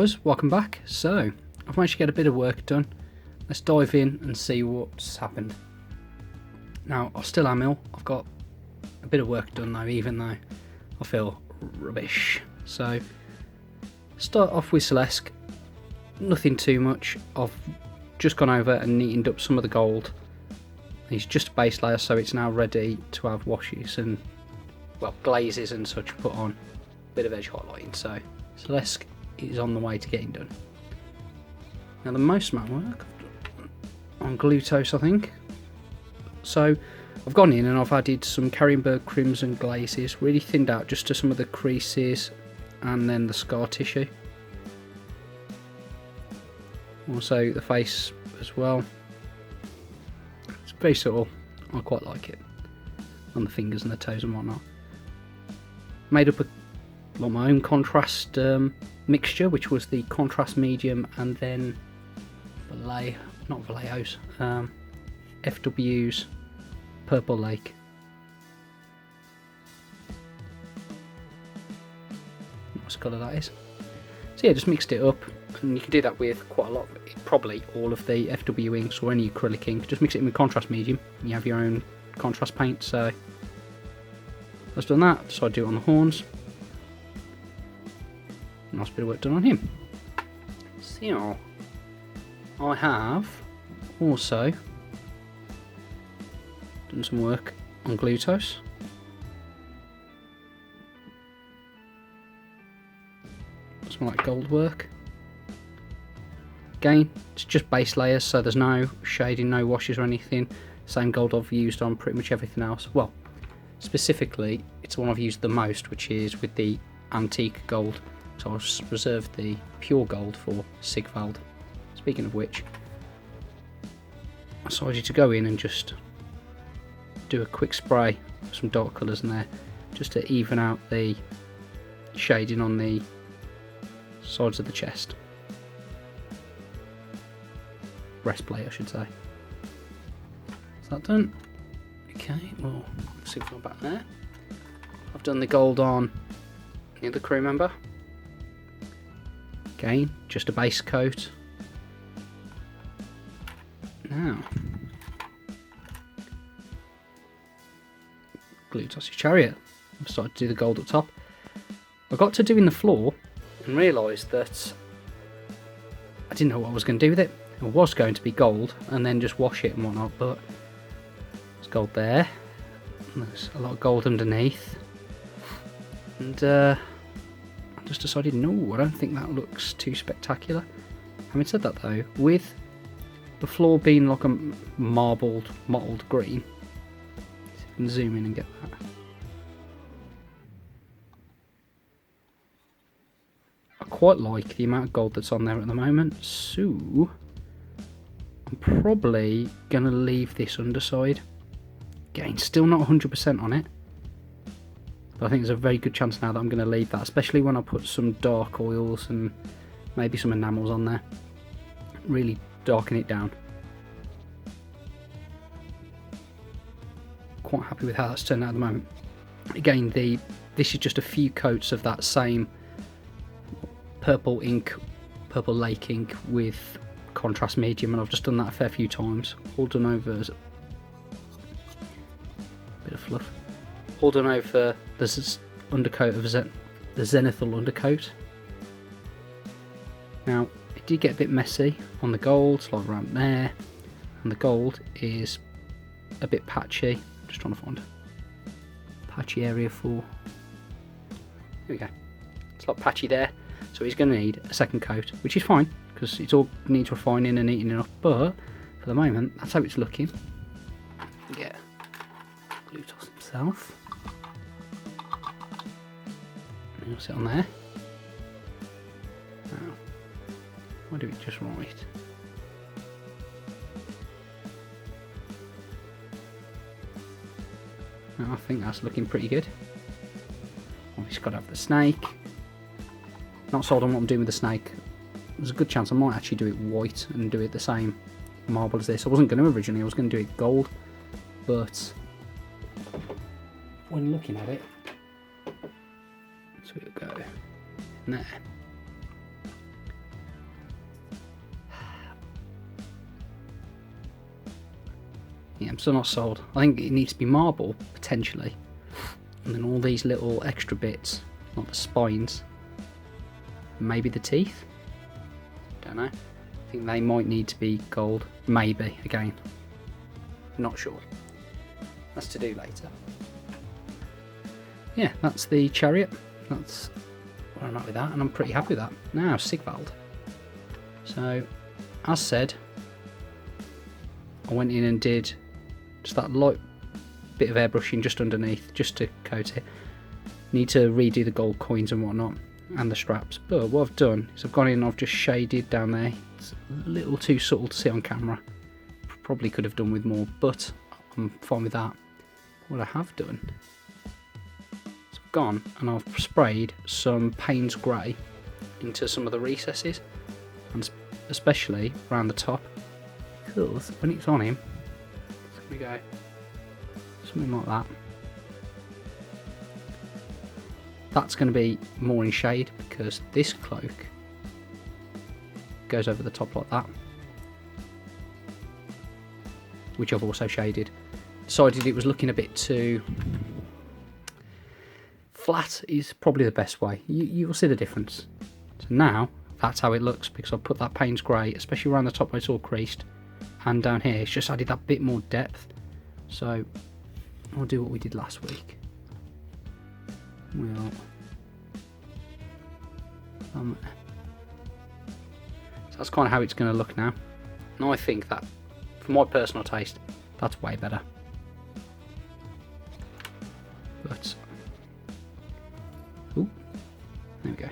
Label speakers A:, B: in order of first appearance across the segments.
A: guys, welcome back. So, I've managed to get a bit of work done. Let's dive in and see what's happened. Now, I still am ill. I've got a bit of work done though, even though I feel rubbish. So, start off with Slaanesh. Nothing too much. I've just gone over and neatened up some of the gold. It's just a base layer, so it's now ready to have washes and, well, glazes and such put on. Bit of edge highlighting, so Slaanesh is on the way to getting done. Now the most amount of work I've done on Glutos, I think. So I've gone in and I've added some Carringberg crimson glazes, really thinned out just to some of the creases and then the scar tissue. Also the face as well. It's very subtle. I quite like it on the fingers and the toes and whatnot. Made up my own contrast mixture, which was the contrast medium and then FW's Purple Lake. Nice colour that is. So yeah, just mixed it up, and you can do that with quite a lot, probably all of the FW inks or any acrylic ink. Just mix it in with contrast medium and you have your own contrast paint. So I've done that, so I do it on the horns. Nice bit of work done on him. So I have also done some work on Glutos. Some like gold work. Again, it's just base layers, so there's no shading, no washes or anything. Same gold I've used on pretty much everything else. Well, specifically, it's the one I've used the most, which is with the antique gold. So I've reserved the pure gold for Sigvalds. Speaking of which, I decided to go in and just do a quick spray of some dark colours in there, just to even out the shading on the sides of the chest. Breastplate, I should say. Is that done? Okay, well, let's see if we're back there. I've done the gold on the other crew member. Again, just a base coat. Now, Glutos' chariot. I've started to do the gold up top. I got to doing the floor and realised that I didn't know what I was going to do with it. It was going to be gold and then just wash it and whatnot, but there's gold there. And there's a lot of gold underneath. And I just decided, no, I don't think that looks too spectacular. Having said that though, with the floor being like a mottled green, see if I can zoom in and get that. I quite like the amount of gold that's on there at the moment, so I'm probably going to leave this underside. Again, still not 100% on it. But I think there's a very good chance now that I'm going to leave that, especially when I put some dark oils and maybe some enamels on there. Really darken it down. Quite happy with how that's turned out at the moment. Again, this is just a few coats of that same purple lake ink with contrast medium, and I've just done that a fair few times. All done over a bit of fluff. All done over the undercoat of the zenithal undercoat. Now, it did get a bit messy on the gold, like around there, and the gold is a bit patchy. I'm just trying to find a patchy area for. Here we go. It's like patchy there, so he's going to need a second coat, which is fine because it all needs refining and neatening up. But for the moment, that's how it's looking. Yeah, Glutos himself. He'll sit on there. Now, I'll do it just right. Now, I think that's looking pretty good. Obviously got to have the snake. Not sold on what I'm doing with the snake. There's a good chance I might actually do it white and do it the same marble as this. I wasn't going to originally, I was going to do it gold, but when looking at it, so it'll go in there. I'm still not sold. I think it needs to be marble, potentially. And then all these little extra bits, not the spines. Maybe the teeth? Don't know. I think they might need to be gold. Maybe, again. Not sure. That's to do later. Yeah, that's the chariot. That's where I'm at with that, and I'm pretty happy with that. Now, Sigvald. So, as said, I went in and did just that light bit of airbrushing just underneath, just to coat it. Need to redo the gold coins and whatnot, and the straps. But what I've done is I've gone in and I've just shaded down there. It's a little too subtle to see on camera. Probably could have done with more, but I'm fine with that. What I have done is I've gone and I've sprayed some Payne's Grey into some of the recesses, and especially around the top, because when it's on him, it's going to go something like that. That's going to be more in shade because this cloak goes over the top like that, which I've also shaded. Decided it was looking a bit too flat is probably the best way. You'll see the difference. So now that's how it looks, because I've put that Payne's Grey, especially around the top where it's all creased, and down here it's just added that bit more depth. So I'll do what we did last week. We'll so that's kind of how it's going to look now. And I think that, for my personal taste, that's way better. But ooh, there we go.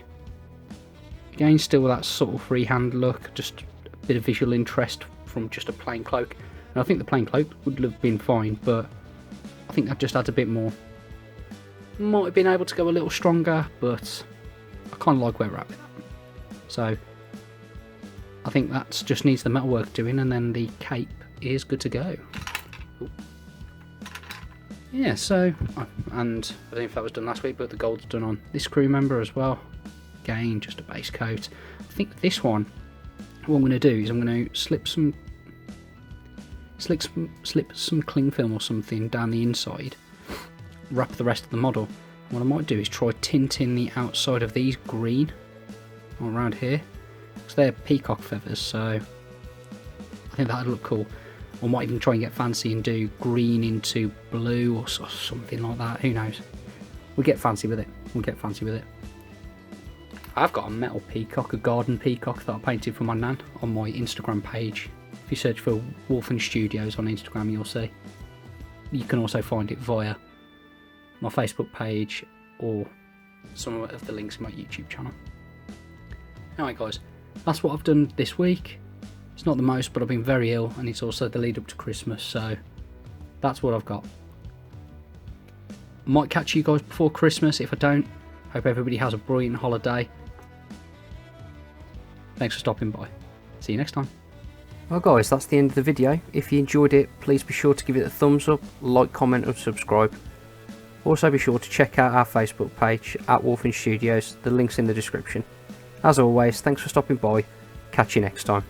A: Again, still that subtle freehand look, just a bit of visual interest from just a plain cloak. And I think the plain cloak would have been fine, but I think that just adds a bit more. Might have been able to go a little stronger, but I kind of like where we're at with that. So I think that just needs the metalwork doing, and then the cape is good to go. Ooh. Yeah, so, and I don't know if that was done last week, but the gold's done on this crew member as well. Again, just a base coat. I think this one, what I'm going to do is I'm going to slip some cling film or something down the inside, wrap the rest of the model. What I might do is try tinting the outside of these green around here, because they're peacock feathers, so I think that'd look cool. I might even try and get fancy and do green into blue or something like that. Who knows? We'll get fancy with it. We'll get fancy with it. I've got a metal peacock, a garden peacock that I painted for my nan on my Instagram page. If you search for Wolfen Studios on Instagram, you'll see. You can also find it via my Facebook page or some of the links in my YouTube channel. Anyway guys, that's what I've done this week. It's not the most, but I've been very ill, and it's also the lead up to Christmas, so that's what I've got. Might catch you guys before Christmas. If I don't, hope everybody has a brilliant holiday. Thanks for stopping by. See you next time. Well guys, that's the end of the video. If you enjoyed it, please be sure to give it a thumbs up, like, comment and subscribe. Also be sure to check out our Facebook page at Wolfen Studios. The link's in the description. As always, thanks for stopping by. Catch you next time.